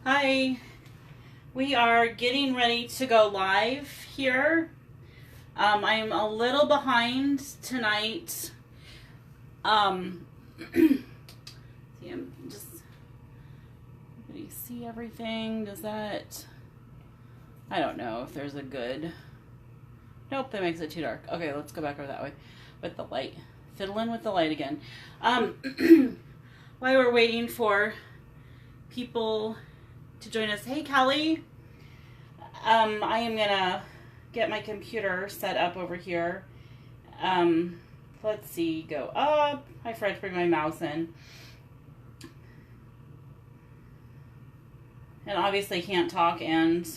Hi, we are getting ready to go live here. I'm a little behind tonight. See, I'm just. Can you see everything? Does that? I don't know if there's a good. Nope, that makes it too dark. Okay, let's go back over that way with the light. Fiddling with the light again. While we're waiting for people to join us. Hey, Kelly. I am gonna get my computer set up over here. Let's see, go up. I forgot to bring my mouse in. And obviously can't talk and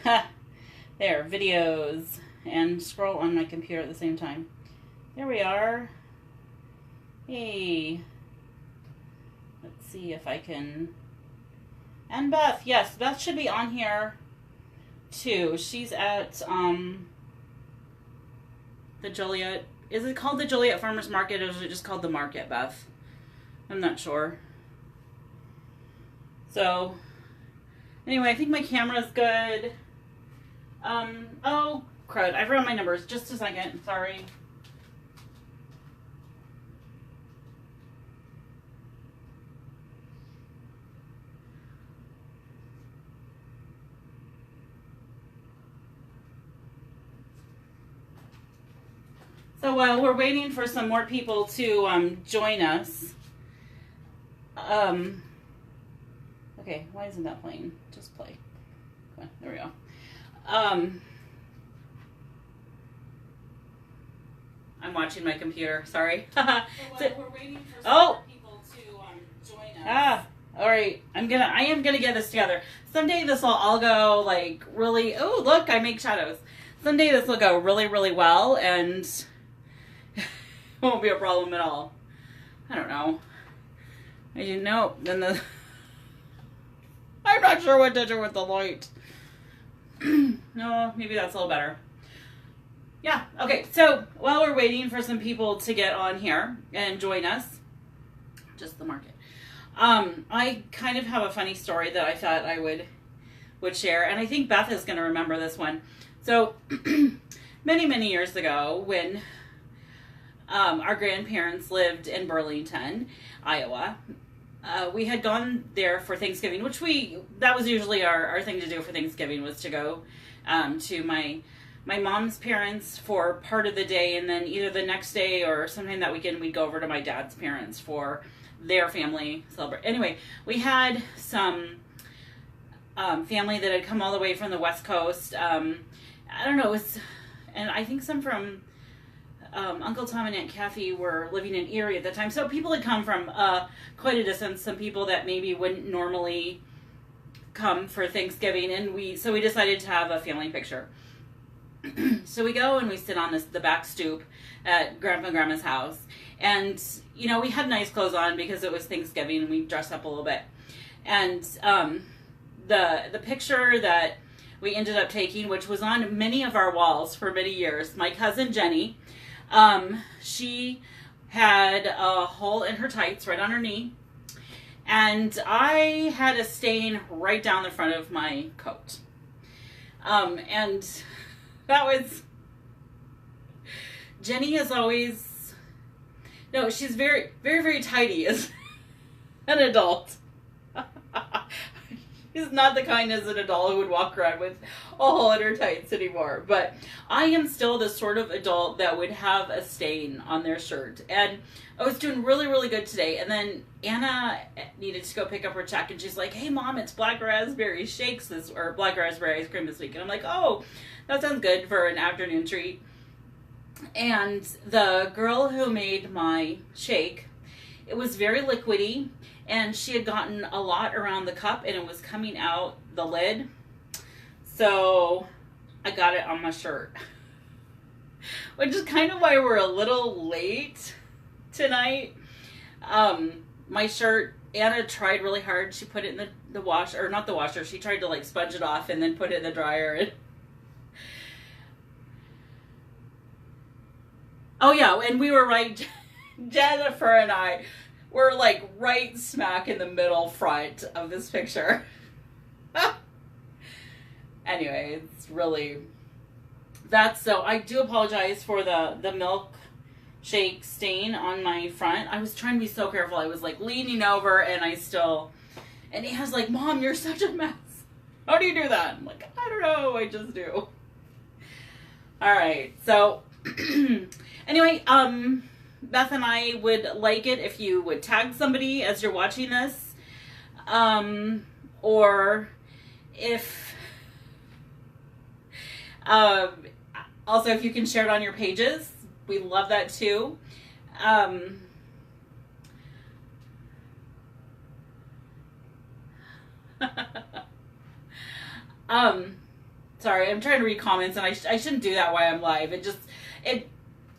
there, videos, and scroll on my computer at the same time. There we are. Hey. Let's see if I can. And Beth, yes, Beth should be on here too. She's at the Joliet. Is it called the Joliet Farmers Market, or is it just called the Market, Beth? I'm not sure. So anyway, I think my camera's good. Oh crud, I forgot my numbers. Just a second, sorry. So while we're waiting for some more people to join us, okay, why isn't that playing? Just play. Come on, there we go. I'm watching my computer. Sorry. So while we're waiting for some more people to join us. All right. I am gonna get this together. Someday this will all go like really. Oh, look, I make shadows. Someday this will go really, really well, and won't be a problem at all. I don't know. I didn't know. Then the I'm not sure what to do with the light. No, maybe that's a little better. Yeah, okay, so while we're waiting for some people to get on here and join us, just the market, I kind of have a funny story that I thought I would share, and I think Beth is going to remember this one. So, many, many years ago, when our grandparents lived in Burlington, Iowa, we had gone there for Thanksgiving, which that was usually our thing to do for Thanksgiving, was to go to my mom's parents for part of the day, and then either the next day or sometime that weekend we'd go over to my dad's parents for their family celebration. Anyway, we had some family that had come all the way from the West Coast. I don't know, and I think some from Uncle Tom and Aunt Kathy were living in Erie at the time, so people had come from quite a distance. Some people that maybe wouldn't normally come for Thanksgiving, and we decided to have a family picture. So we go and we sit on the back stoop at Grandpa and Grandma's house, and we had nice clothes on because it was Thanksgiving, and we dressed up a little bit. And the picture that we ended up taking, which was on many of our walls for many years, my cousin Jenny, she had a hole in her tights right on her knee, and I had a stain right down the front of my coat. And that was, Jenny is always, no, she's very, very, very tidy as an adult. She's not the kind as an adult who would walk around with a hole in her tights anymore. But I am still the sort of adult that would have a stain on their shirt. And I was doing really, really good today. And then Anna needed to go pick up her check. And she's like, hey, Mom, it's black raspberry shakes or black raspberry ice cream this week. And I'm like, oh, that sounds good for an afternoon treat. And the girl who made my shake, it was very liquidy. And she had gotten a lot around the cup, and it was coming out the lid. So I got it on my shirt. Which is kind of why we're a little late tonight. My shirt, Anna tried really hard. She put it in the washer, or not the washer. She tried to sponge it off and then put it in the dryer. Oh yeah, and we were right, Jennifer and I We're like right smack in the middle front of this picture. Anyway, it's really, that's, so I do apologize for the milkshake stain on my front. I was trying to be so careful. I was like leaning over and and he has like, Mom, you're such a mess. How do you do that? I'm like, I don't know. I just do. All right. So anyway, Beth and I would like it if you would tag somebody as you're watching this. Or if, also if you can share it on your pages, we love that too. Sorry, I'm trying to read comments and I shouldn't do that while I'm live.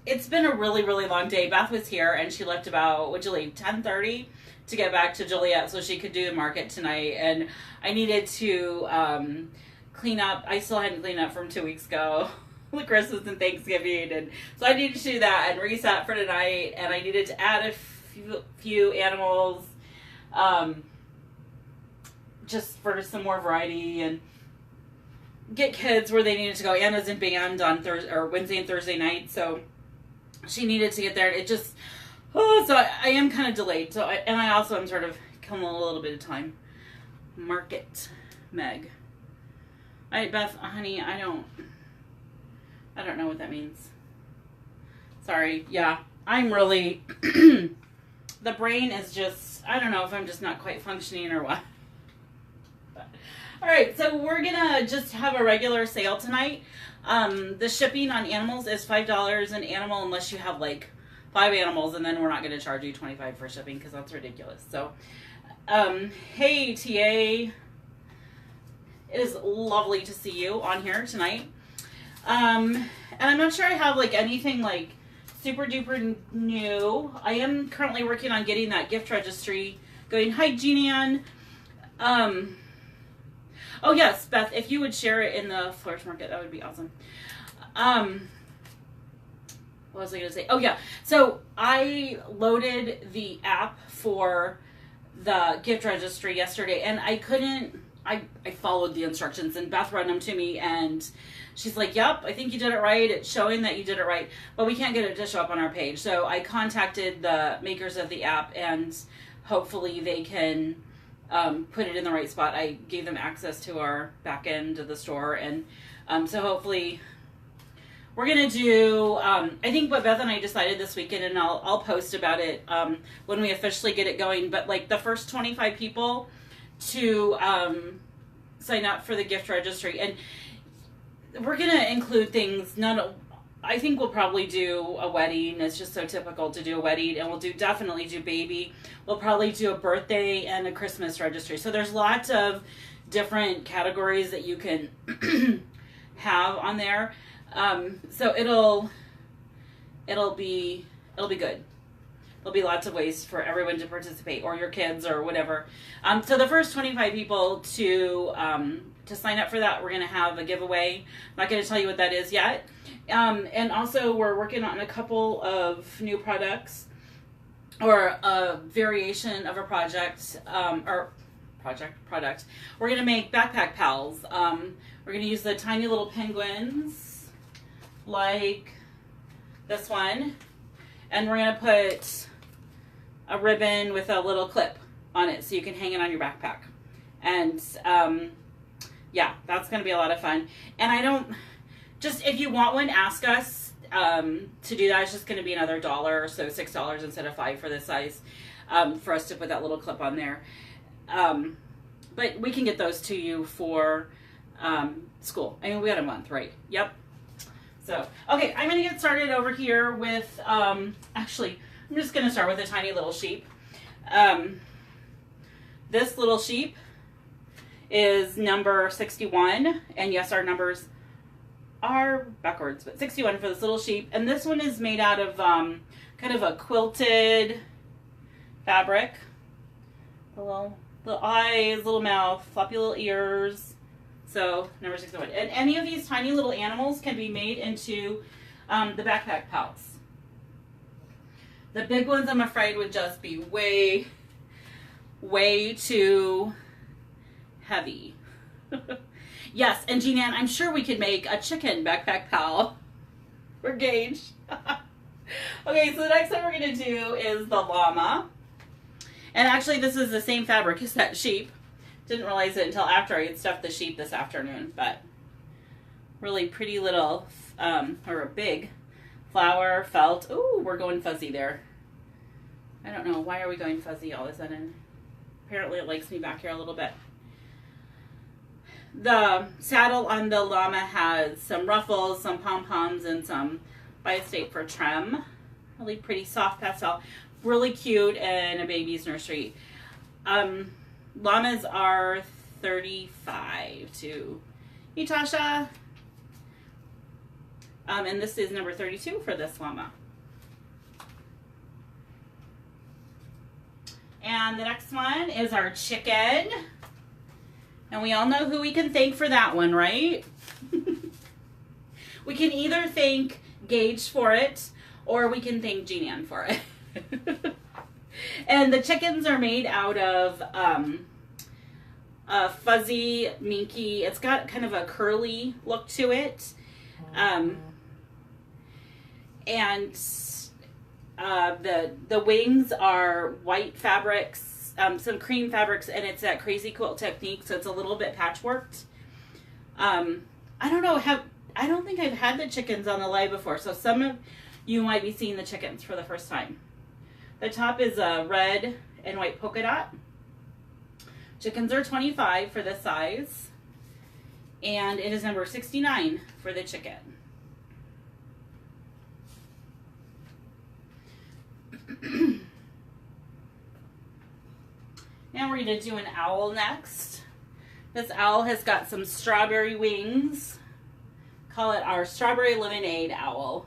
It's been a really, really long day. Beth was here and she left about, what'd you leave, 10:30 to get back to Joliet so she could do the market tonight. And I needed to clean up. I still hadn't cleaned up from 2 weeks ago. With Christmas and Thanksgiving. And so I needed to do that and reset for tonight. And I needed to add a few animals just for some more variety and get kids where they needed to go. Anna's in band on Wednesday and Thursday night, so she needed to get there. It just, so I am kind of delayed. So I also am sort of coming a little bit of time. Market, Meg. All right, Beth, honey, I don't know what that means. Sorry. Yeah, I'm really, the brain is just, I don't know if I'm just not quite functioning or what. All right, so we're gonna just have a regular sale tonight. The shipping on animals is $5 an animal unless you have like 5 animals, and then we're not gonna charge you $25 for shipping because that's ridiculous. So, hey TA, it is lovely to see you on here tonight. And I'm not sure I have like anything like super duper new. I am currently working on getting that gift registry going. Hi, Jeannie Ann. Oh yes, Beth, if you would share it in the Flourish Market, that would be awesome. What was I going to say? Oh yeah, so I loaded the app for the gift registry yesterday, and I followed the instructions, and Beth read them to me, and she's like, yep, I think you did it right. It's showing that you did it right, but we can't get it to show up on our page. So I contacted the makers of the app, and hopefully they can put it in the right spot. I gave them access to our back end of the store, and so hopefully we're gonna do I think what Beth and I decided this weekend, and I'll post about it when we officially get it going, but like the first 25 people to sign up for the gift registry, and we're gonna include things. I think we'll probably do a wedding. It's just so typical to do a wedding, and we'll definitely do baby. We'll probably do a birthday and a Christmas registry. So there's lots of different categories that you can have on there. So it'll be good. There'll be lots of ways for everyone to participate, or your kids or whatever. So the first 25 people to sign up for that, we're gonna have a giveaway. I'm not gonna tell you what that is yet. And also we're working on a couple of new products, or a variation of a product. We're gonna make backpack pals. We're gonna use the tiny little penguins like this one, and we're gonna put a ribbon with a little clip on it so you can hang it on your backpack. And yeah, that's gonna be a lot of fun. And if you want one, ask us to do that. It's just going to be another $1, so $6 instead of $5 for this size, for us to put that little clip on there. But we can get those to you for school. I mean, we got a month, right? Yep. So, okay, I'm going to get started over here with, actually, I'm just going to start with a tiny little sheep. This little sheep is number 61, and yes, our numbers are backwards, but 61 for this little sheep. And this one is made out of kind of a quilted fabric. Little eyes, little mouth, floppy little ears. So number 61. And any of these tiny little animals can be made into the backpack pals. The big ones, I'm afraid, would just be way, way too heavy. Yes, and Jean Ann, I'm sure we could make a chicken backpack pal for Gage. Okay, so the next one we're going to do is the llama. And actually, this is the same fabric as that sheep. Didn't realize it until after I had stuffed the sheep this afternoon, but really pretty little, or a big flower felt. Ooh, we're going fuzzy there. I don't know, why are we going fuzzy all of a sudden? Apparently it likes me back here a little bit. The saddle on the llama has some ruffles, some pom-poms, and some By Estate for trim. Really pretty soft pastel. Really cute in a baby's nursery. Llamas are 35 to Natasha. And this is number 32 for this llama. And the next one is our chicken. And we all know who we can thank for that one, right? We can either thank Gage for it, or we can thank Jean Ann for it. And the chickens are made out of a fuzzy minky. It's got kind of a curly look to it. And the wings are white fabrics, some cream fabrics, and it's that crazy quilt technique, so it's a little bit patchworked. I don't know, I don't think I've had the chickens on the live before, so some of you might be seeing the chickens for the first time. The top is a red and white polka dot. Chickens are 25 for this size, and it is number 69 for the chicken. And we're going to do an owl next. This owl has got some strawberry wings. Call it our strawberry lemonade owl.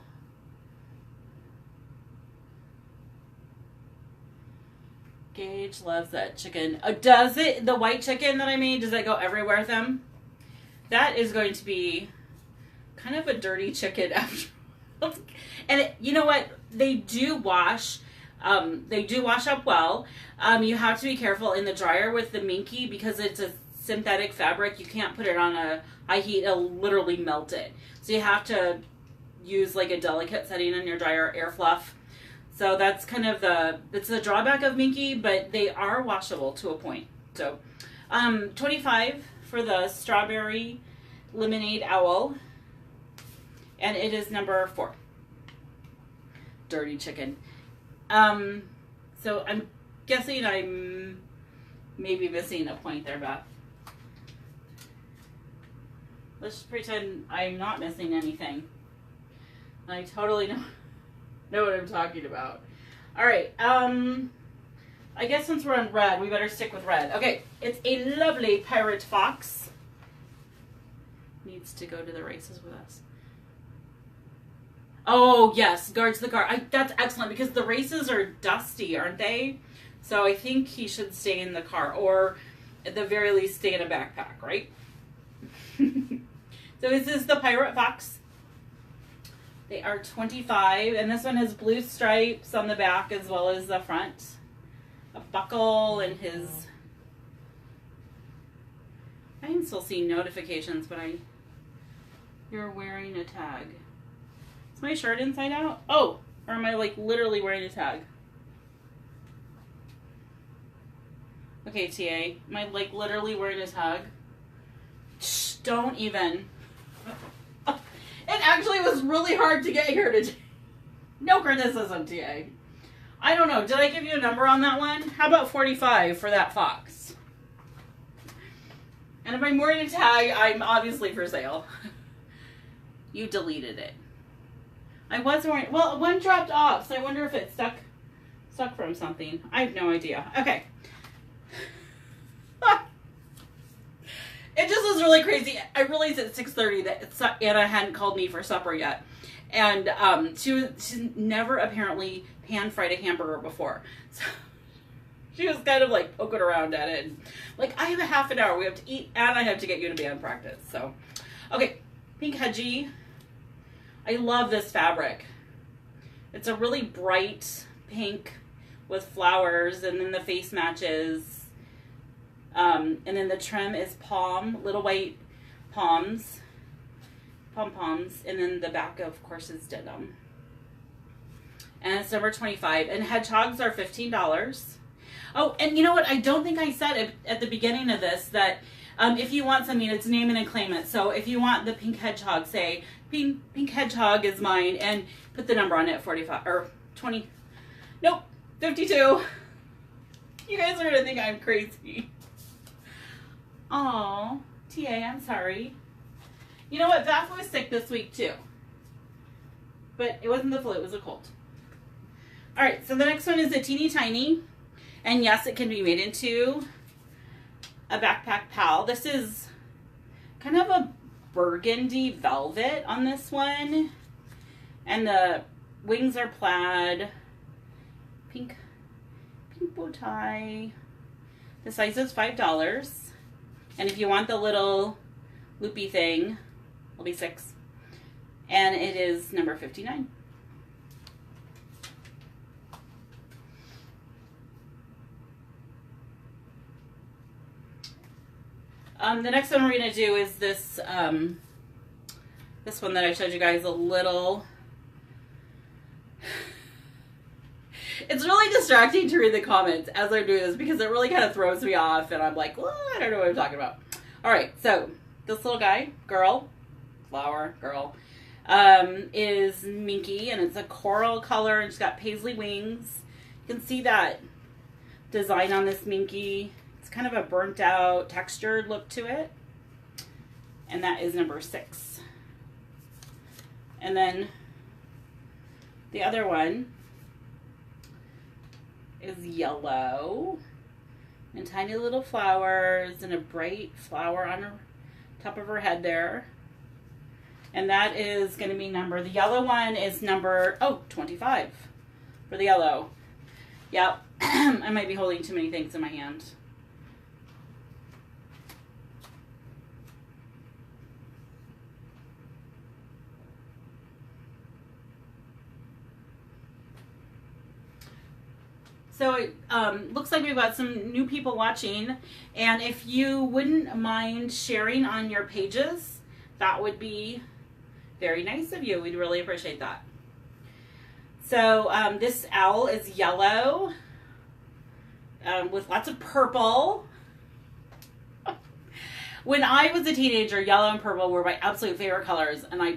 Gage loves that chicken. Oh, does it? The white chicken that I made, does that go everywhere with them? That is going to be kind of a dirty chicken after. And you know what? They do wash. They do wash up well. You have to be careful in the dryer with the minky because it's a synthetic fabric. You can't put it on a high heat. It'll literally melt it. So you have to use like a delicate setting in your dryer, air fluff. So that's kind of it's the drawback of minky, but they are washable to a point. So 25 for the strawberry lemonade owl. And it is number 4. Dirty chicken. So I'm guessing I'm maybe missing a point there, Beth. Let's just pretend I'm not missing anything. I totally know what I'm talking about. All right. I guess since we're on red, we better stick with red. Okay. It's a lovely pirate fox. Needs to go to the races with us. Oh, yes, guards the car. That's excellent because the races are dusty, aren't they? So I think he should stay in the car, or at the very least stay in a backpack, right? So this is the Pirate Fox. They are 25, and this one has blue stripes on the back as well as the front. A buckle and his... I can still see notifications, but you're wearing a tag. Is my shirt inside out? Oh, or am I like literally wearing a tag? Okay, TA. Am I like literally wearing a tag? Shh, don't even. It actually was really hard to get here today. No criticism, TA. I don't know. Did I give you a number on that one? How about 45 for that fox? And if I'm wearing a tag, I'm obviously for sale. You deleted it. I was wearing, well, one dropped off, so I wonder if it stuck from something. I have no idea. Okay. It just was really crazy. I realized at 6:30 that Anna hadn't called me for supper yet. And she's never apparently pan-fried a hamburger before. So she was kind of like poking around at it. And like, I have a half an hour. We have to eat, and I have to get you to band practice. So, okay. Pink Hedgie. I love this fabric. It's a really bright pink with flowers, and then the face matches. And then the trim is little white pom-poms, and then the back, of course, is denim. And it's number 25. And hedgehogs are $15. Oh, and you know what? I don't think I said it at the beginning of this that if you want something, it's name it and claim it. So if you want the pink hedgehog, say pink hedgehog is mine, and put the number on it, 45 or 20. Nope, 52. You guys are gonna think I'm crazy. Aw, TA, I'm sorry. You know what? Beth was sick this week too, but it wasn't the flu; it was a cold. All right, so the next one is a teeny tiny, and yes, it can be made into a backpack pal. This is kind of a burgundy velvet on this one, and the wings are plaid, pink bow tie. The size is $5, and if you want the little loopy thing, it'll be $6, and it is number 59. The next one we're going to do is this this one that I showed you guys a little. It's really distracting to read the comments as I do this because it really kind of throws me off, and I'm like, well, I don't know what I'm talking about. All right, so this little guy, flower girl, is Minky, and it's a coral color, and she's got paisley wings. You can see that design on this Minky. Kind of a burnt out textured look to it, and that is number 6. And then the other one is yellow and tiny little flowers and a bright flower on her top of her head there, and that is going to be the yellow one is number 25 for the yellow. Yep. I might be holding too many things in my hand. So it looks like we've got some new people watching, and if you wouldn't mind sharing on your pages, that would be very nice of you. We'd really appreciate that. So this owl is yellow with lots of purple. When I was a teenager, yellow and purple were my absolute favorite colors, and I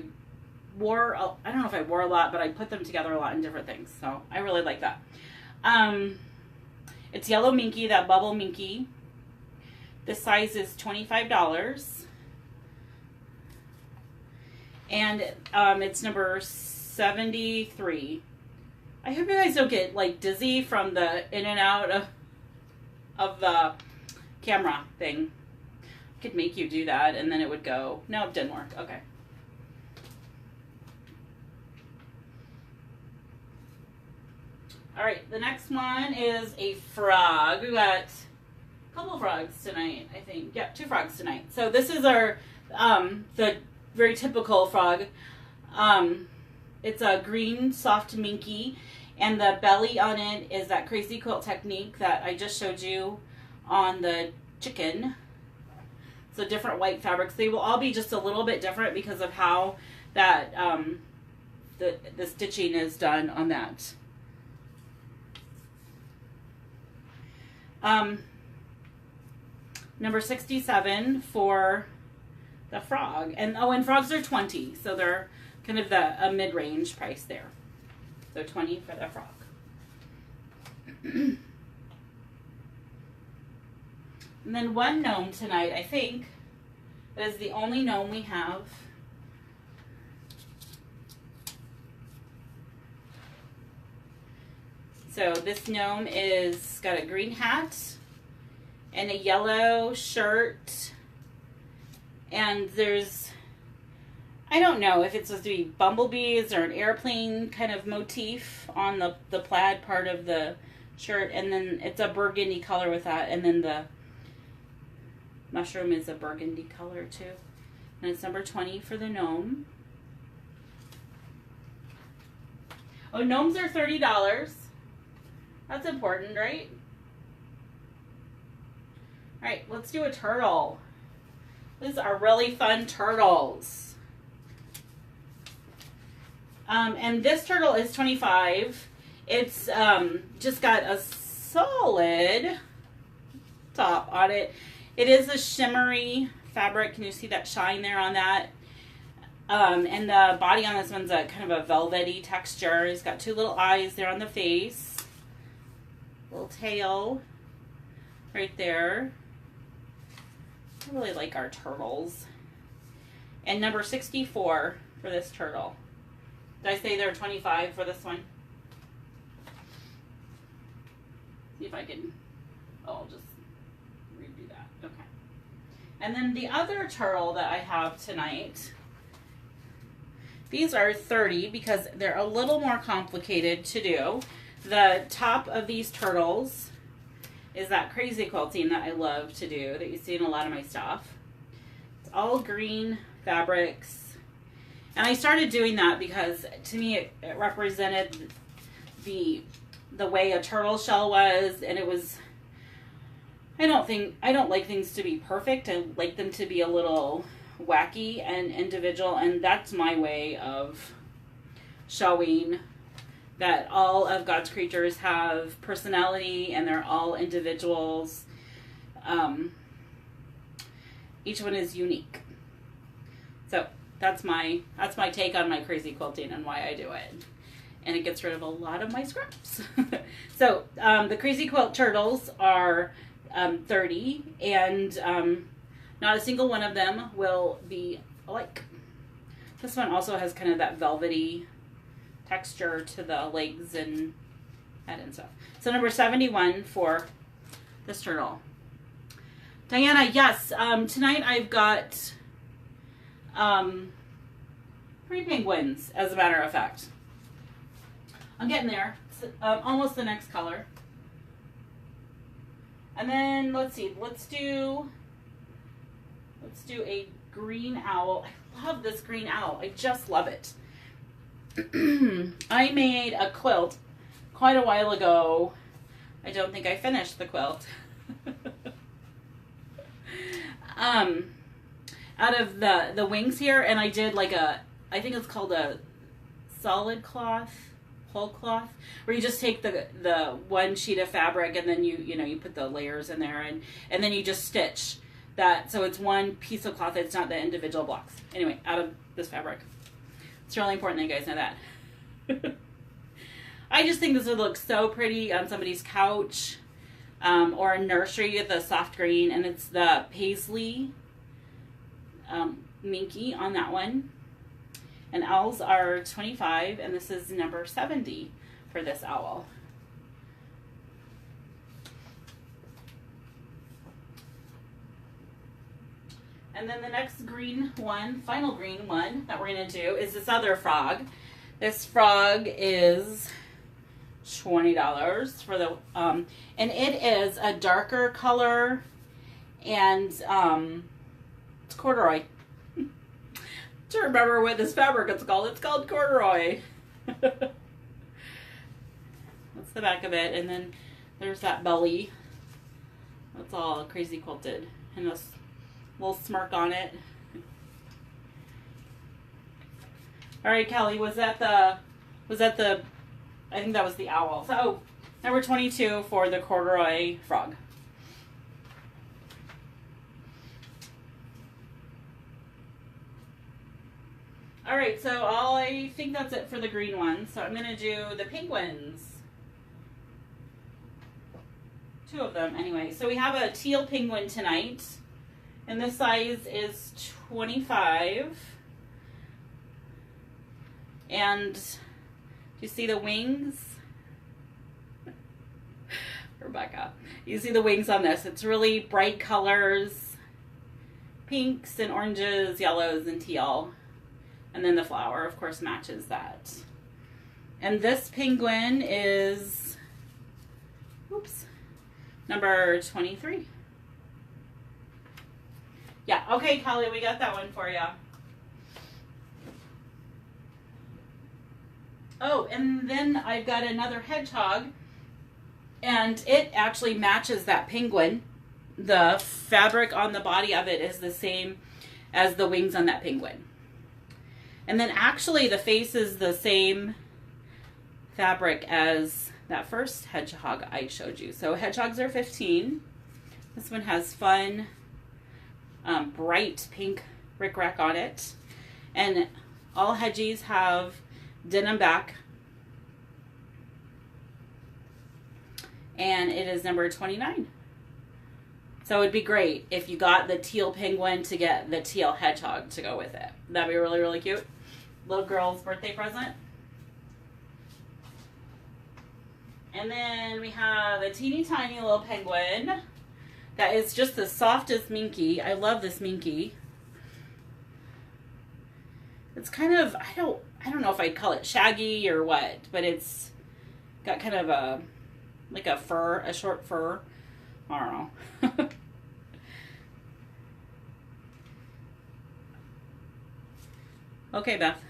don't know if I wore a lot, but I put them together a lot in different things, so I really like that. It's yellow Minky, that bubble Minky. The size is $25. And it's number 73. I hope you guys don't get like dizzy from the in and out of the camera thing. I could make you do that and then it would go. No, it didn't work. Okay. All right, the next one is a frog. We got a couple frogs tonight, I think. Yep, 2 frogs tonight. So this is our the very typical frog. It's a green soft Minky, and the belly on it is that crazy quilt technique that I just showed you on the chicken. So different white fabrics. They will all be just a little bit different because of how that the stitching is done on that. Number 67 for the frog, and frogs are 20, so they're kind of a mid-range price there. So 20 for the frog. And then one gnome tonight, I think, that is the only gnome we have. So this gnome is got a green hat and a yellow shirt, and there's, I don't know if it's supposed to be bumblebees or an airplane kind of motif on the plaid part of the shirt, and then it's a burgundy color with that, and then the mushroom is a burgundy color too. And it's number 20 for the gnome. Oh, gnomes are $30. That's important, right? All right, let's do a turtle. These are really fun turtles. And this turtle is $25. It's just got a solid top on it. It is a shimmery fabric. Can you see that shine there on that? And the body on this one's a kind of a velvety texture. It's got two little eyes there on the face. Little tail right there. I really like our turtles. And number 64 for this turtle. Did I say they're 25 for this one? See if I can, I'll just redo that. Okay. And then the other turtle that I have tonight, these are 30 because they're a little more complicated to do. The top of these turtles is that crazy quilting that I love to do that you see in a lot of my stuff. It's all green fabrics. And I started doing that because to me it represented the way a turtle shell was, and it was, I don't like things to be perfect. I like them to be a little wacky and individual, and that's my way of showing that all of God's creatures have personality and they're all individuals. Each one is unique. So that's my take on my crazy quilting and why I do it. And it gets rid of a lot of my scraps. So the Crazy Quilt Turtles are 30, and not a single one of them will be alike. This one also has kind of that velvety texture to the legs and head and stuff. So number 71 for this turtle. Diana, yes, tonight I've got 3 penguins, as a matter of fact. I'm getting there. It's almost the next color. And then let's see. Let's do a green owl. I love this green owl. I just love it. I made a quilt quite a while ago. I don't think I finished the quilt. Out of the wings here, and I did like I think it's called a solid cloth, whole cloth, where you just take the one sheet of fabric and then you put the layers in there and then you just stitch that, so it's one piece of cloth. It's not the individual blocks. Anyway, out of this fabric. It's really important that you guys know that. I just think this would look so pretty on somebody's couch or a nursery with a soft green, and it's the paisley minky on that one. And owls are 25, and this is number 70 for this owl. And then the next green one, final green one that we're going to do is this other frog. This frog is $20 for the, and it is a darker color, and it's corduroy. To remember what this fabric is called. It's called corduroy. That's the back of it, and then there's that belly. That's all crazy quilted, and this little smirk on it. All right, Kelly, was that the? I think that was the owl. So, number 22 for the corduroy frog. All right, so I think that's it for the green ones. So I'm going to do the penguins. 2 of them anyway. So we have a teal penguin tonight, and this size is 25. And do you see the wings? Rebecca, you see the wings on this. It's really bright colors, pinks and oranges, yellows and teal. And then the flower, of course, matches that. And this penguin is, oops, number 23. Yeah, okay, Kelly, we got that one for you. Oh, and then I've got another hedgehog. And it actually matches that penguin. The fabric on the body of it is the same as the wings on that penguin. And then actually the face is the same fabric as that first hedgehog I showed you. So hedgehogs are $15. This one has fun, bright pink rickrack on it. And all hedgies have denim back. And it is number 29. So it'd be great if you got the teal penguin to get the teal hedgehog to go with it. That'd be really, really cute. Little girl's birthday present. And then we have a teeny tiny little penguin that is just the softest minky. I love this minky. It's kind of, I don't know if I'd call it shaggy or what, but it's got kind of a, like a fur, a short fur. I don't know. Okay, Beth.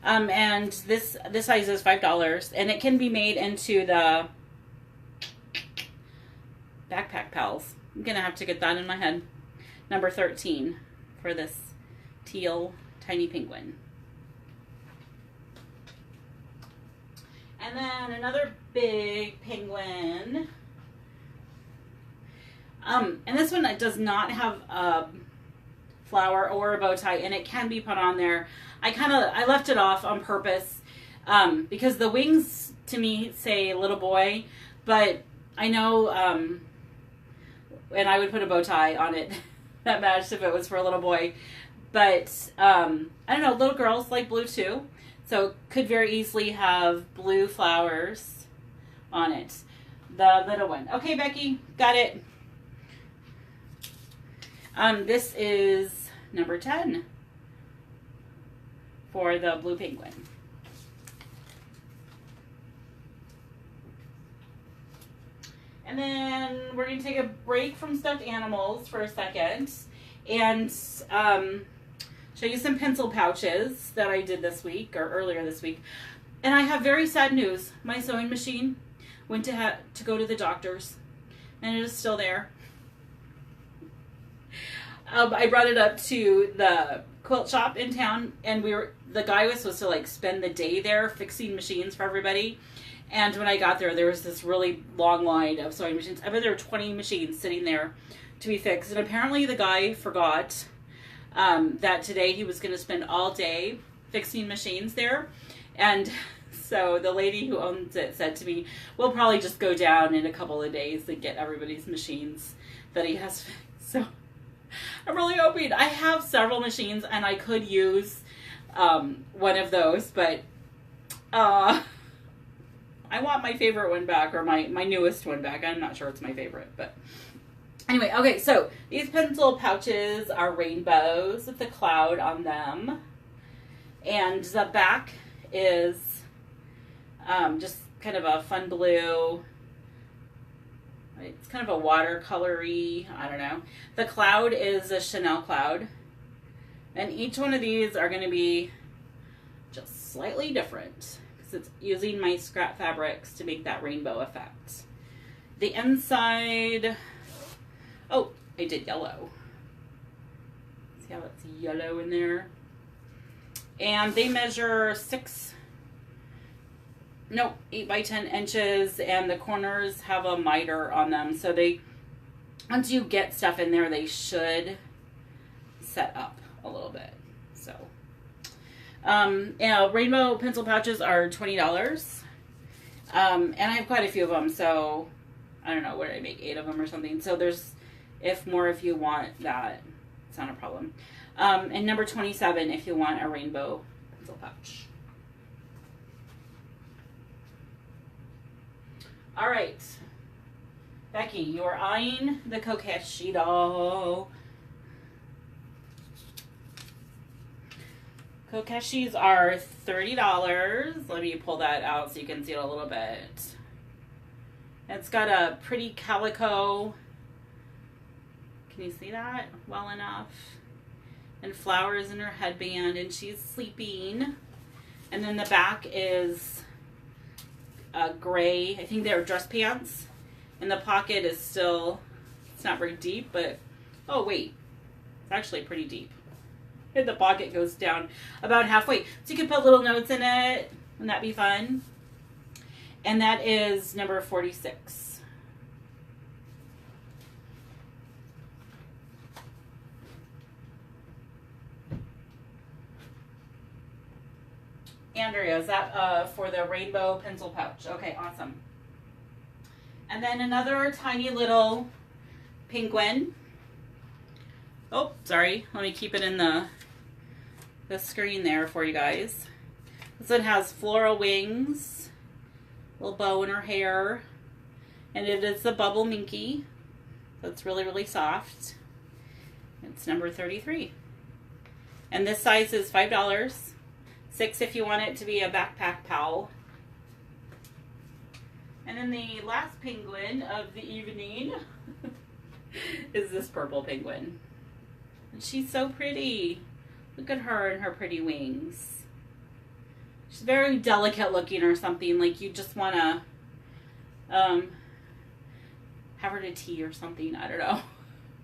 And this size is $5, and it can be made into the Backpack Pals. I'm gonna have to get that in my head. Number 13 for this teal tiny penguin. And then another big penguin. And this one does not have a flower or a bow tie, and it can be put on there. I left it off on purpose because the wings to me say little boy, but I know, and I would put a bow tie on it that matched if it was for a little boy. But I don't know, little girls like blue too, so could very easily have blue flowers on it. The little one. Okay, Becky, got it. This is number 10 for the blue penguin. And then we're going to take a break from stuffed animals for a second and show you some pencil pouches that I did this week or earlier this week. And I have very sad news. My sewing machine went to go to the doctor's, and it is still there. I brought it up to the quilt shop in town, and the guy was supposed to like spend the day there fixing machines for everybody. And when I got there, there was this really long line of sewing machines. I bet there were 20 machines sitting there to be fixed. And apparently the guy forgot that today he was going to spend all day fixing machines there. And so the lady who owns it said to me, we'll probably just go down in a couple of days and get everybody's machines that he has fixed. So I'm really hoping. I have several machines and I could use one of those, but I want my favorite one back, or my newest one back. I'm not sure it's my favorite, but anyway. Okay, so these pencil pouches are rainbows with a cloud on them, and the back is just kind of a fun blue. It's kind of a watercolory, I don't know. The cloud is a Chanel cloud, and each one of these are going to be just slightly different. It's using my scrap fabrics to make that rainbow effect. The inside, oh, I did yellow. See how it's yellow in there? And they measure 8 by 10 inches, and the corners have a miter on them. So once you get stuff in there, they should set up a little bit. So. Rainbow pencil pouches are $20. And I have quite a few of them, so I don't know, what did I make, 8 of them or something. So there's, if you want that, it's not a problem. And number 27 if you want a rainbow pencil pouch. All right, Becky, you are eyeing the Kokeshi doll. Kokeshis are $30. Let me pull that out so you can see it a little bit. It's got a pretty calico. Can you see that well enough? And flowers in her headband, and she's sleeping. And then the back is gray. I think they're dress pants. And the pocket is still, it's not very deep, but, oh wait, it's actually pretty deep. And the pocket goes down about halfway. So you can put little notes in it. Wouldn't that be fun? And that is number 46. Andrea, is that for the rainbow pencil pouch? Okay, awesome. And then another tiny little penguin. Oh, sorry. Let me keep it in the screen there for you guys. This one has floral wings, little bow in her hair, and it is the Bubble Minky. So it's really, really soft. It's number 33. And this size is $5. $6 if you want it to be a backpack pal. And then the last penguin of the evening is this purple penguin. And she's so pretty. Look at her and her pretty wings. She's very delicate looking or something. Like you just want to have her to tea or something. I don't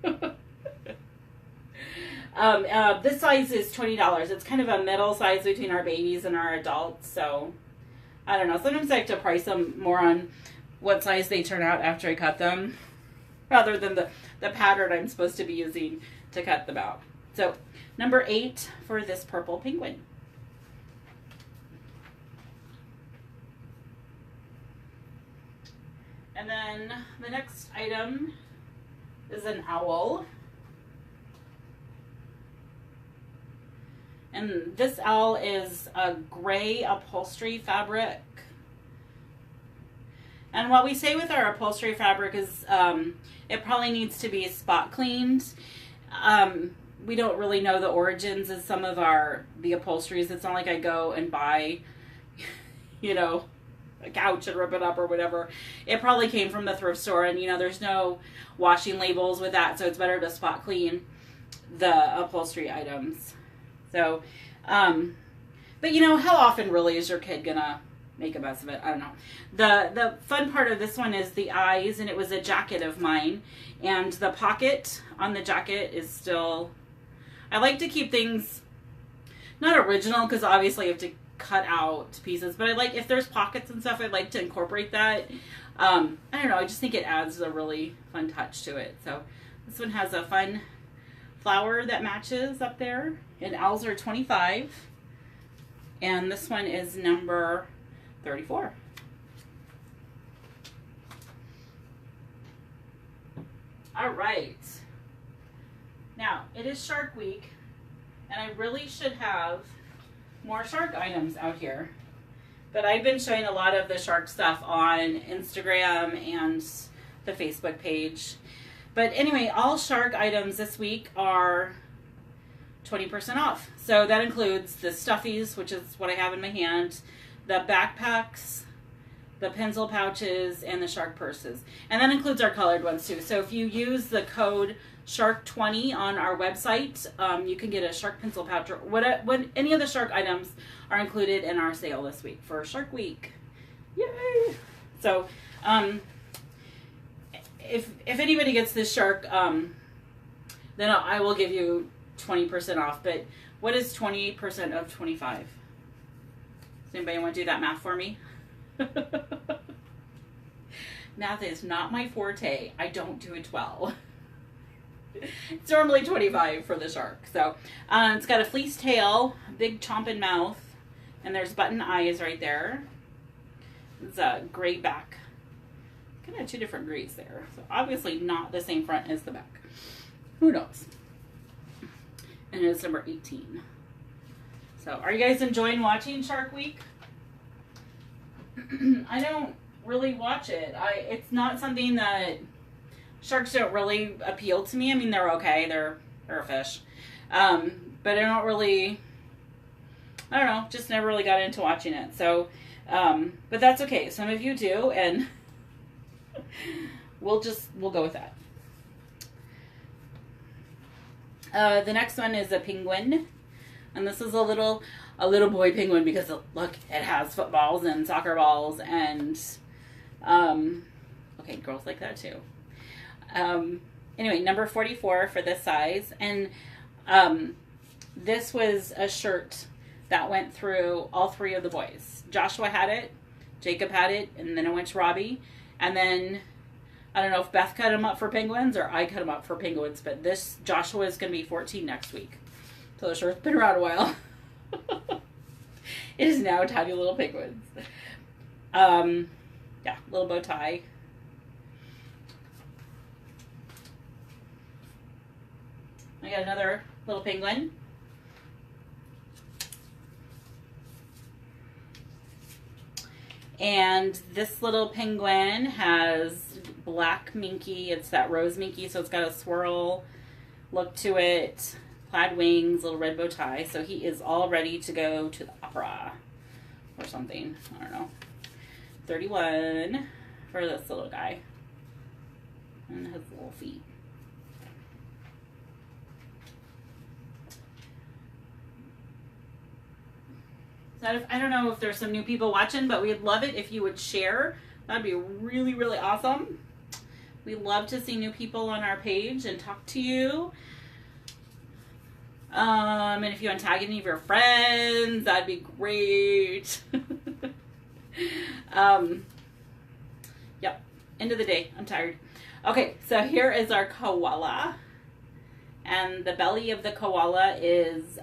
know. This size is $20. It's kind of a middle size between our babies and our adults. So I don't know. Sometimes I have to price them more on what size they turn out after I cut them, rather than the pattern I'm supposed to be using to cut them out. So number 8 for this purple penguin. And then the next item is an owl. And this owl is a gray upholstery fabric. And what we say with our upholstery fabric is it probably needs to be spot cleaned. We don't really know the origins of some of the upholsteries. It's not like I go and buy, you know, a couch and rip it up or whatever. It probably came from the thrift store, and you know, there's no washing labels with that, so it's better to spot clean the upholstery items. So, but you know, how often really is your kid gonna make a mess of it? I don't know. The fun part of this one is the eyes, and it was a jacket of mine, and the pocket on the jacket is still, I like to keep things not original, because obviously you have to cut out pieces, but I like, if there's pockets and stuff, I'd like to incorporate that. I don't know, I just think it adds a really fun touch to it. So this one has a fun flower that matches up there, and owls are 25, and this one is number 34. All right, now it is Shark Week, and I really should have more shark items out here, but I've been showing a lot of the shark stuff on Instagram and the Facebook page. But anyway, all shark items this week are 20% off. So that includes the stuffies, which is what I have in my hand, the backpacks, the pencil pouches, and the shark purses. And that includes our colored ones too. So if you use the code SHARK20 on our website, you can get a shark pencil pouch, or what any of the shark items are included in our sale this week for Shark Week. Yay! So if anybody gets this shark, then I will give you 20% off. But what is 20% of 25? Does anybody want to do that math for me? Math is not my forte. I don't do it well. It's normally 25 for the shark. So it's got a fleece tail, big chomping mouth, and there's button eyes right there. It's a gray back. Kind of two different grays there. So obviously not the same front as the back. Who knows? And it's number 18. So are you guys enjoying watching Shark Week? I don't really watch it. It's not something that, sharks don't really appeal to me. I mean, they're okay. They're a fish. But I don't really, I don't know, just never really got into watching it. So, but that's okay. Some of you do, and we'll go with that. The next one is a penguin, and this is a little boy penguin because look, it has footballs and soccer balls and a Okay, girls like that too. Anyway, number 44 for this size. And this was a shirt that went through all three of the boys. Joshua had it, Jacob had it, and then it went to Robbie. And then, I don't know if Beth cut him up for penguins or I cut him up for penguins, but this Joshua is going to be 14 next week. So the shirt's been around a while. It is now tiny little penguins. Yeah, little bow tie. I got another little penguin. And this little penguin has black minky. It's that rose minky, so it's got a swirl look to it. Plaid wings, little red bow tie. So he is all ready to go to the opera or something. I don't know. 31 for this little guy. And his little feet. I don't know if there's some new people watching, but we'd love it if you would share. That'd be really, really awesome. We love to see new people on our page and talk to you. And if you want to tag any of your friends, that'd be great. Yep. End of the day. I'm tired. Okay, so here is our koala. And the belly of the koala is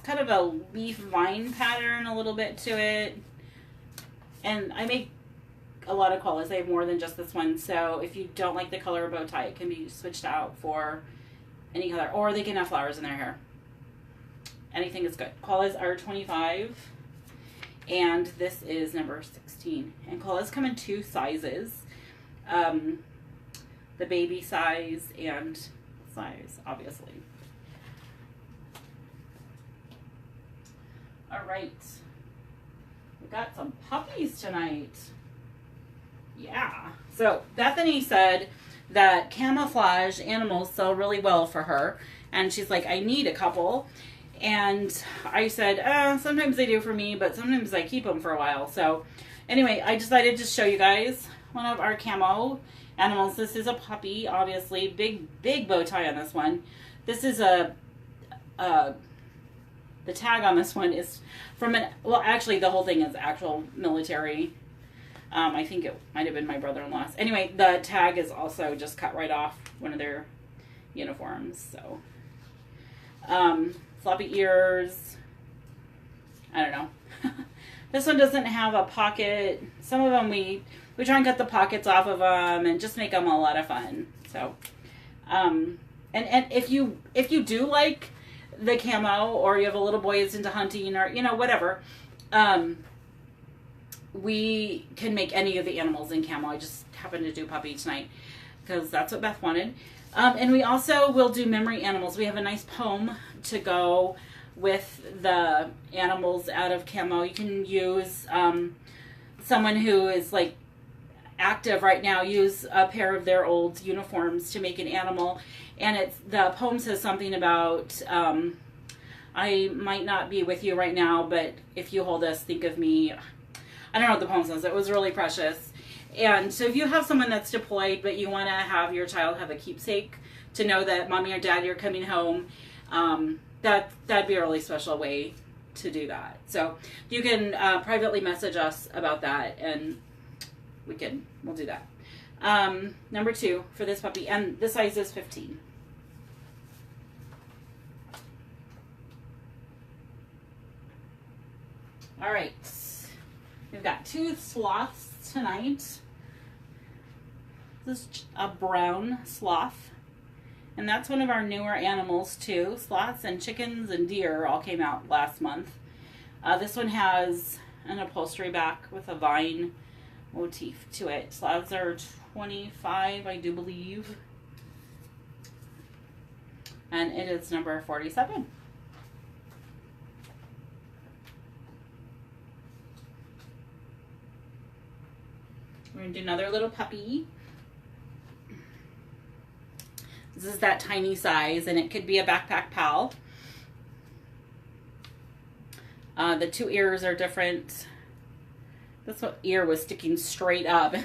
kind of a leaf vine pattern a little bit to it. And I make a lot of koalas. I have more than just this one. So if you don't like the color of bow tie, it can be switched out for any color. Or they can have flowers in their hair. Anything is good. Koalas are 25. And this is number 16. And koalas come in two sizes. The baby size and size, obviously. All right, we got some puppies tonight. Yeah. So Bethany said that camouflage animals sell really well for her. And she's like, I need a couple. And I said, sometimes they do for me, but sometimes I keep them for a while. So anyway, I decided to show you guys one of our camo animals. This is a puppy, obviously. Big bow tie on this one. This is the tag on this one is from well, actually the whole thing is actual military. I think it might have been my brother-in-law's. Anyway, the tag is also just cut right off one of their uniforms. So, floppy ears. I don't know. This one doesn't have a pocket. Some of them we try and cut the pockets off of them and just make them a lot of fun. So, and if you do like the camo, or you have a little boy who's into hunting, or whatever, we can make any of the animals in camo. I just happened to do puppy tonight because that's what Beth wanted. And we also will do memory animals. We have a nice poem to go with the animals out of camo. You can use someone who is like active right now, use a pair of their old uniforms to make an animal. And the poem says something about, I might not be with you right now, but if you hold us, think of me. I don't know what the poem says. It was really precious. And so if you have someone that's deployed, but you want to have your child have a keepsake to know that mommy or dad, you're coming home, that'd be a really special way to do that. So you can privately message us about that, and we'll do that. Number 2 for this puppy, and the size is 15. All right, we've got 2 sloths tonight. This is a brown sloth, and that's one of our newer animals too. Sloths and chickens and deer all came out last month. This one has an upholstery back with a vine motif to it. Sloths are 25, I do believe. And it is number 47. We're going to do another little puppy. This is that tiny size, and it could be a backpack pal. The 2 ears are different. This one ear was sticking straight up.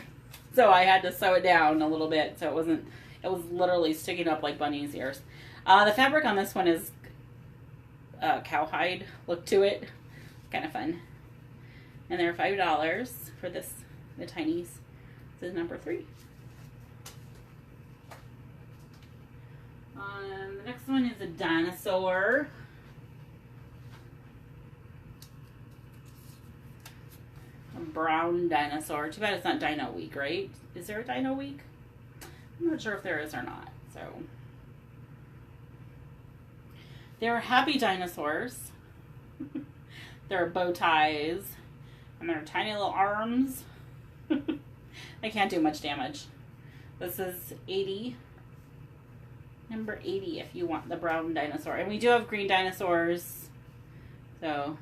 So I had to sew it down a little bit so it was literally sticking up like bunny's ears. The fabric on this one is cowhide look to it. Kind of fun. And they're $5 for this, the tinies. This is number 3. The next one is a dinosaur. A brown dinosaur. Too bad it's not Dino Week, right? Is there a Dino Week? I'm not sure if there is or not. So they're happy dinosaurs. There are bow ties. And there are tiny little arms. They can't do much damage. This is 80. Number 80 if you want the brown dinosaur. And we do have green dinosaurs. So,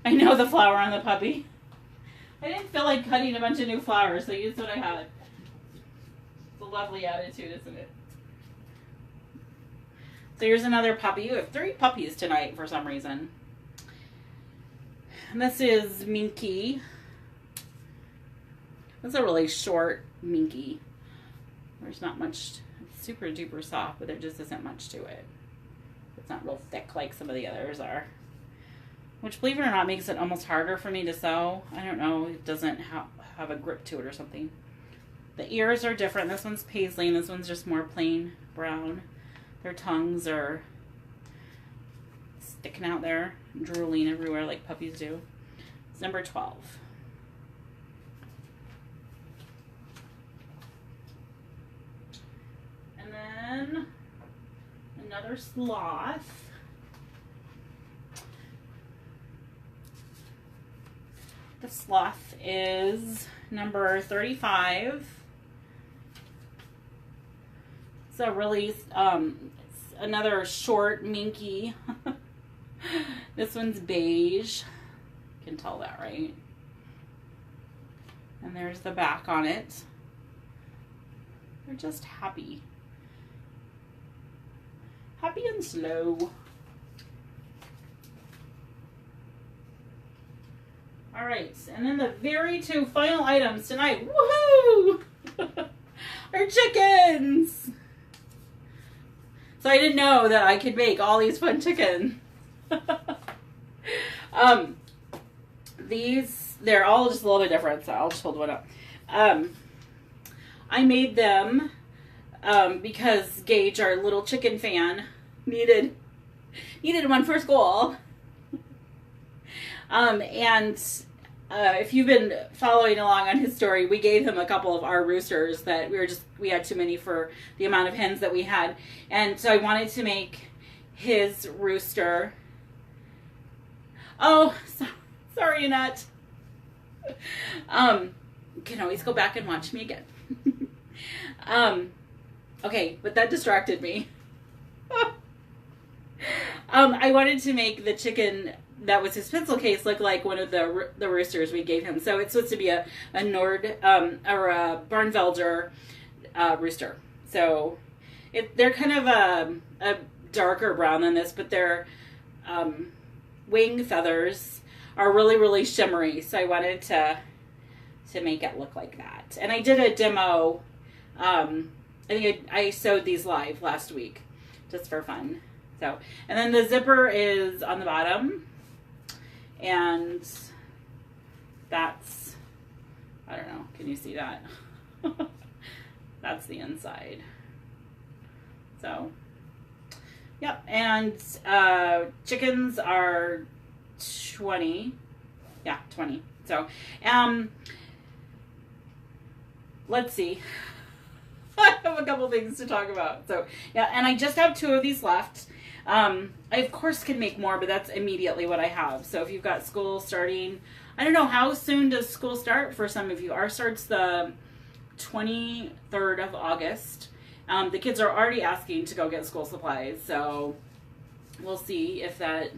I know the flower on the puppy. I didn't feel like cutting a bunch of new flowers, so I used what I had. It's a lovely attitude, isn't it? So here's another puppy. We have 3 puppies tonight for some reason. And this is Minky. This is a really short Minky. There's not much, it's super duper soft, but there just isn't much to it. It's not real thick like some of the others are. Which, believe it or not, makes it almost harder for me to sew. I don't know, it doesn't have a grip to it or something. The ears are different. This one's paisley and this one's just more plain brown. Their tongues are sticking out there, drooling everywhere like puppies do. It's number 12. And then another sloth. The sloth is number 35. So really, it's another short Minky. This one's beige. You can tell that, right? And there's the back on it. They're just happy. Happy and slow. All right, and then the very 2 final items tonight, woohoo, are chickens. So I didn't know that I could make all these fun chickens. They're all just a little bit different, so I'll just hold one up. I made them because Gage, our little chicken fan, needed one for school. If you've been following along on his story, we gave him a couple of our roosters that we had too many for the amount of hens that we had. And so I wanted to make his rooster. Oh, sorry, Annette. You can always go back and watch me again. Okay, but that distracted me. I wanted to make the chicken that was his pencil case look like one of the roosters we gave him. So it's supposed to be a Nord or a Barnvelder rooster. So they're kind of a darker brown than this, but their wing feathers are really, really shimmery. So I wanted to make it look like that. And I did a demo. I think I sewed these live last week just for fun. So, and then the zipper is on the bottom. And that's, I don't know, can you see that? That's the inside. So, yep, and chickens are 20. Yeah, 20. So, let's see. I have a couple things to talk about. So, yeah, and I just have 2 of these left. I, of course, can make more, but that's immediately what I have. So if you've got school starting, I don't know, how soon does school start for some of you? Ours starts the 23rd of August. The kids are already asking to go get school supplies, so we'll see if that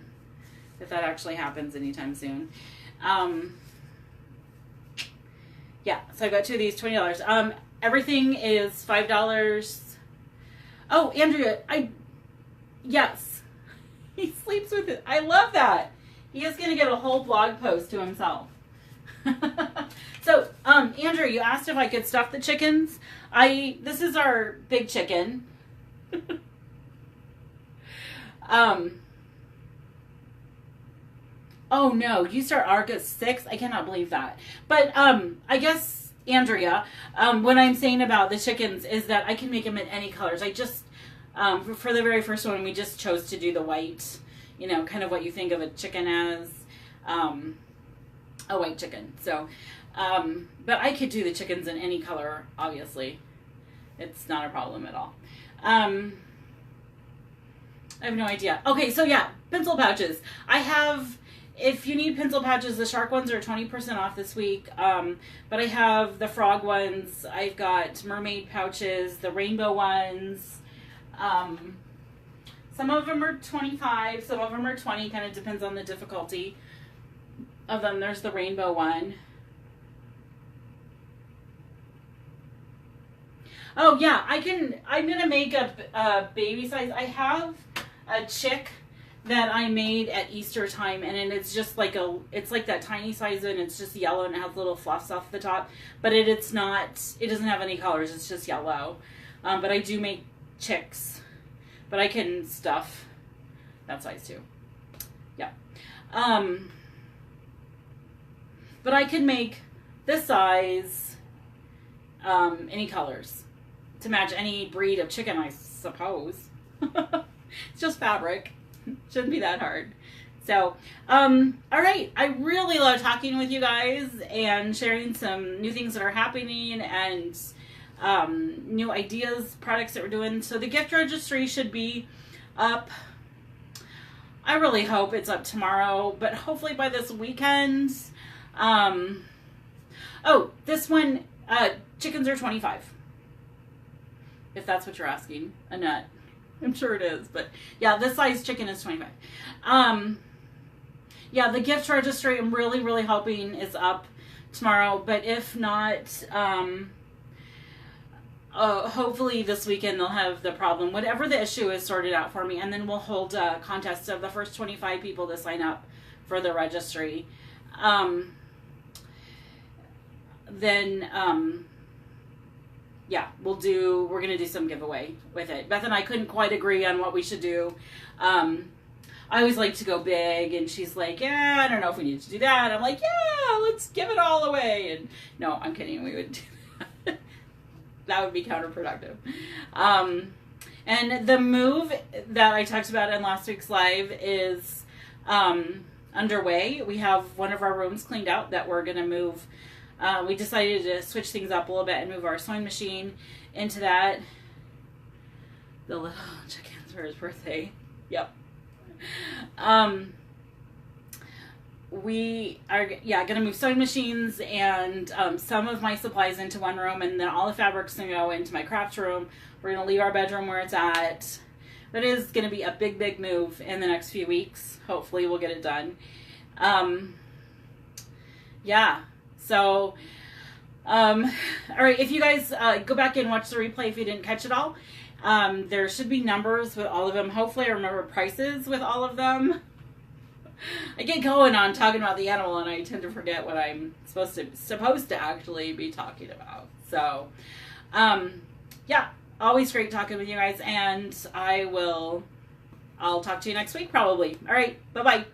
actually happens anytime soon. Yeah, so I got 2 of these, $20. Everything is $5. Oh, Andrea, yes, he sleeps with it. I love that. He is going to get a whole blog post to himself. So, Andrew, you asked if I could stuff the chickens. This is our big chicken. Oh no, you start August 6th? I cannot believe that. But, I guess, Andrea, what I'm saying about the chickens is that I can make them in any colors. I just, for the very first one, we just chose to do the white, you know, kind of what you think of a chicken as, a white chicken. So, but I could do the chickens in any color, obviously. It's not a problem at all. I have no idea. Okay, so yeah, pencil pouches. I have, if you need pencil pouches, the shark ones are 20% off this week. But I have the frog ones. I've got mermaid pouches, the rainbow ones. Some of them are 25, some of them are 20, kind of depends on the difficulty of them. There's the rainbow one. Oh yeah, I'm gonna make a baby size. I have a chick that I made at Easter time, and it's just like it's like that tiny size, and it's just yellow and it has little fluffs off the top, but it doesn't have any colors, it's just yellow. But I do make chicks, but I can stuff that size too. Yeah. But I can make this size, any colors to match any breed of chicken, I suppose. It's just fabric. Shouldn't be that hard. So, all right. I really love talking with you guys and sharing some new things that are happening and new ideas, products that we're doing. So the gift registry should be up. I really hope it's up tomorrow, but hopefully by this weekend. Oh, this one, chickens are 25. If that's what you're asking. A nut. I'm sure it is, but yeah, this size chicken is 25. Yeah, the gift registry, I'm really, really hoping is up tomorrow, but if not, hopefully this weekend they'll have the problem, whatever the issue is, sorted out for me, and then we'll hold a contest of the first 25 people to sign up for the registry. Yeah, we're going to do some giveaway with it. Beth and I couldn't quite agree on what we should do. I always like to go big, and she's like, yeah, I don't know if we need to do that. I'm like, yeah, let's give it all away. And no, I'm kidding. We would do that. That would be counterproductive. And the move that I talked about in last week's live is underway. We have one of our rooms cleaned out that we're going to move. We decided to switch things up a little bit and move our sewing machine into that. The little chickens for his birthday. Yep. We are, going to move sewing machines and some of my supplies into one room, and then all the fabric's going to go into my craft room. We're going to leave our bedroom where it's at. But it is going to be a big, big move in the next few weeks. Hopefully we'll get it done. Yeah. So, all right, if you guys go back and watch the replay if you didn't catch it all, there should be numbers with all of them. Hopefully I remember prices with all of them. I get going on talking about the animal, and I tend to forget what I'm supposed to actually be talking about. So, yeah, always great talking with you guys, and I'll talk to you next week probably. All right, bye-bye.